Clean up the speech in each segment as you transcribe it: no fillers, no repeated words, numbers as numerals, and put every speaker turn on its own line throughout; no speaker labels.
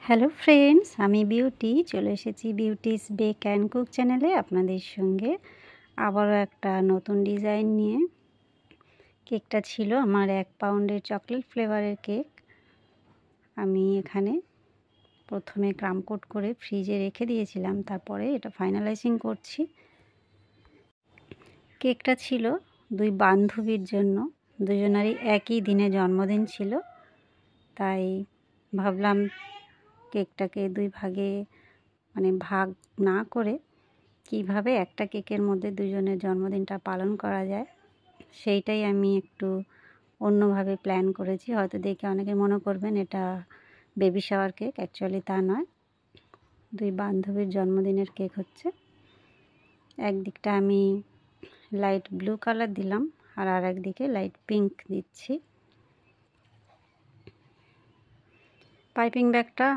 Hello friends, আমি beauty চলে এসেছি বিউটিস বেক অ্যান্ড কুক চ্যানেলে আপনাদের সঙ্গে আবারও একটা নতুন ডিজাইন নিয়ে। কেকটা ছিল আমার 1 পাউন্ডের চকলেট ফ্লেভারের কেক। আমি এখানে প্রথমে ক্রাম কোট করে ফ্রিজে রেখে দিয়েছিলাম, তারপরে এটা ফাইনালাইজিং করছি। কেকটা ছিল 2 বান্ধবীর জন্য, দুজনেরই একই দিনে জন্মদিন ছিল, তাই ভাবলাম কেকটাকে 2 ভাগে ভাগ না করে কিভাবে একটা কেকের মধ্যে দুজনের জন্মদিনটা পালন করা যায় সেইটাই আমি একটু অন্যভাবে প্ল্যান করেছি। হয়তো দেখে অনেকে মনে করবেন এটা বেবি শাওয়ার কেক, অ্যাকচুয়ালি তা নয়। 2 বান্ধবীর জন্মদিনের কেক হচ্ছে। একদিকটা আমি লাইট ব্লু কালার দিলাম আর একদিকে লাইট পিঙ্ক দিচ্ছি। পাইপিং ব্যাগটা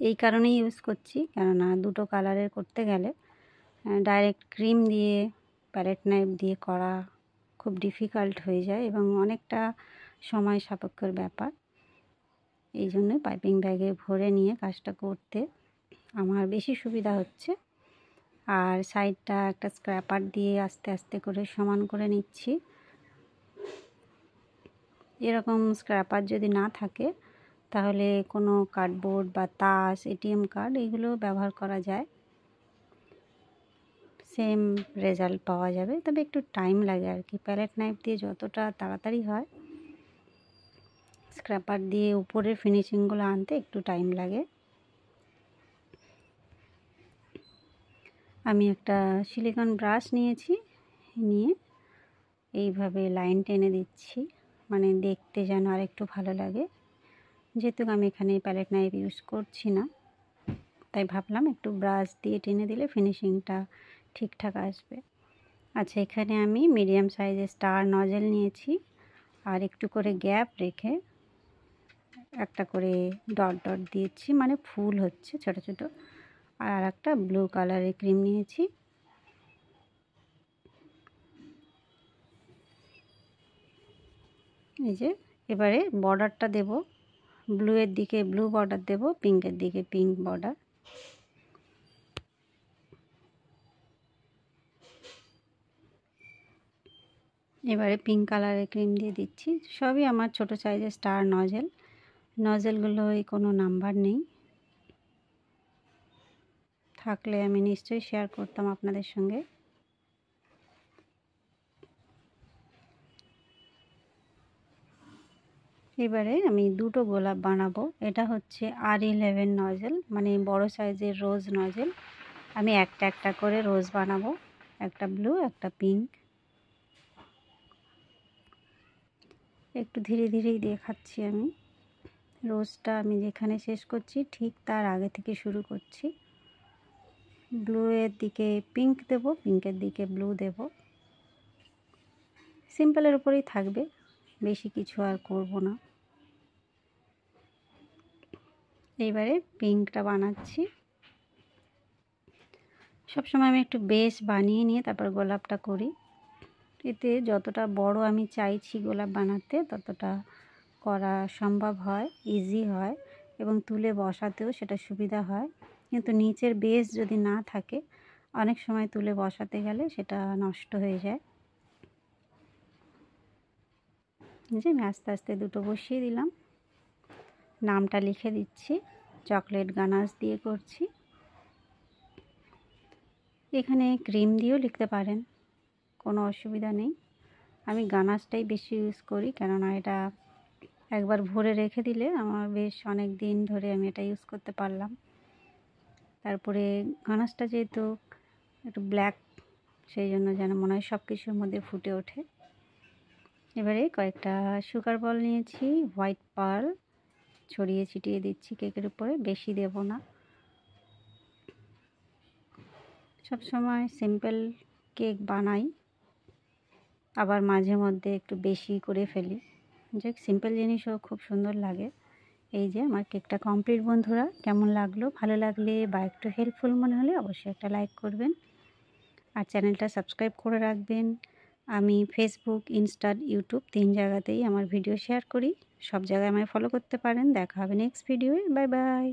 এই কারণেই ইউজ করছি, কেননা দুটো কালারের করতে গেলে ডাইরেক্ট ক্রিম দিয়ে প্যালেট নাইফ দিয়ে করা খুব ডিফিকাল্ট হয়ে যায় এবং অনেকটা সময় সাপেক্ষর ব্যাপার। এই জন্য পাইপিং ব্যাগে ভরে নিয়ে কাজটা করতে আমার বেশি সুবিধা হচ্ছে। আর সাইডটা একটা স্ক্র্যাপার দিয়ে আস্তে আস্তে করে সমান করে নিচ্ছি। এরকম স্ক্র্যাপার যদি না থাকে তাহলে কোনো কার্ডবোর্ড বা তাস, এটিএম কার্ড এগুলো ব্যবহার করা যায়, সেম রেজাল্ট পাওয়া যাবে, তবে একটু টাইম লাগে আর কি। প্যালেট নাইফ দিয়ে যতটা তাড়াতাড়ি হয়, স্ক্র্যাপার দিয়ে উপরের ফিনিশিংগুলো আনতে একটু টাইম লাগে। আমি একটা সিলিকন ব্রাশ নিয়েছি, নিয়ে এইভাবে লাইন টেনে দিচ্ছি, দেখতে যেন আর একটু ভালো লাগে। যেহেতু আমি এখানে প্যালেট নাইফ ইউজ করছি না, তাই ভাবলাম একটু ব্রাশ দিয়ে টেনে দিলে ফিনিশিংটা ঠিকঠাক আসবে। আচ্ছা, এখানে আমি মিডিয়াম সাইজের স্টার নজেল নিয়েছি আর একটু করে গ্যাপ রেখে একটা করে ডট ডট দিয়েছি, ফুল হচ্ছে ছোট ছোট। আর একটা ব্লু কালারের ক্রিম নিয়েছি। এই যে এবারে বর্ডারটা দেব, ব্লুয়ের দিকে ব্লু বর্ডার দেব, পিঙ্কের দিকে পিঙ্ক বর্ডার। এবারে পিঙ্ক কালারের ক্রিম দিয়ে দিচ্ছি। সবই আমার ছোট সাইজের স্টার নজেল। নজেলগুলোই কোনো নাম্বার নেই, থাকলে আমি নিশ্চয়ই শেয়ার করতাম আপনাদের সঙ্গে। এবারে আমি দুটো গোলাপ বানাবো। এটা হচ্ছে R11 নজেল, বড় সাইজের রোজ নজেল। আমি একটা একটা করে রোজ বানাবো, একটা ব্লু একটা পিঙ্ক। একটু ধীরে ধীরেই দেখাচ্ছি আমি। রোজটা আমি যেখানে শেষ করছি ঠিক তার আগে থেকে শুরু করছি। ব্লুয়ের দিকে পিঙ্ক দেব, পিঙ্কের দিকে ব্লু দেব। সিম্পলের উপরেই থাকবে, বেশি কিছু আর করব না। এইবারে পিঙ্কটা বানাচ্ছি। সবসময় আমি একটু বেস বানিয়ে নিয়ে তারপর গোলাপটা করি। এতে যতটা বড় আমি চাইছি গোলাপ বানাতে ততটা করা সম্ভব হয়, ইজি হয় এবং তুলে বসাতেও সেটা সুবিধা হয়। কিন্তু নিচের বেস যদি না থাকে অনেক সময় তুলে বসাতে গেলে সেটা নষ্ট হয়ে যায়। যে আমি আস্তে আস্তে দুটো বসিয়ে দিলাম। নামটা লিখে দিচ্ছি, চকলেট গানাশ দিয়ে করছি। এখানে ক্রিম দিয়েও লিখতে পারেন, কোনো অসুবিধা নেই। আমি গানাশটাই বেশি ইউজ করি, কেননা এটা একবার ভরে রেখে দিলে আমার বেশ অনেক দিন ধরে আমি এটা ইউজ করতে পারলাম। তারপরে গানাশটা যেহেতু একটু ব্ল্যাক, সেই জন্য যেন মনে হয় সব কিছুর মধ্যে ফুটে ওঠে। এবারে কয়েকটা সুগার বল নিয়েছি, হোয়াইট পার্ল ছড়িয়ে ছিটিয়ে দিচ্ছি কেকের উপরে, বেশি দেব না। সব সময় সিম্পল কেক বানাই, আবার মাঝে মধ্যে একটু বেশি করে ফেলি, যে সিম্পল জিনিসও খুব সুন্দর লাগে। এই যে আমার কেকটা কমপ্লিট বন্ধুরা। কেমন লাগলো? ভালো লাগলে বা একটু হেল্পফুল মনে হলে অবশ্যই একটা লাইক করবেন আর চ্যানেলটা সাবস্ক্রাইব করে রাখবেন। আমি ফেসবুক, ইনস্টা, ইউটিউব 3 জায়গাতেই আমার ভিডিও শেয়ার করি। সব জায়গায় আমায় ফলো করতে পারেন। দেখা হবে নেক্সট ভিডিওয়ে। Bye bye.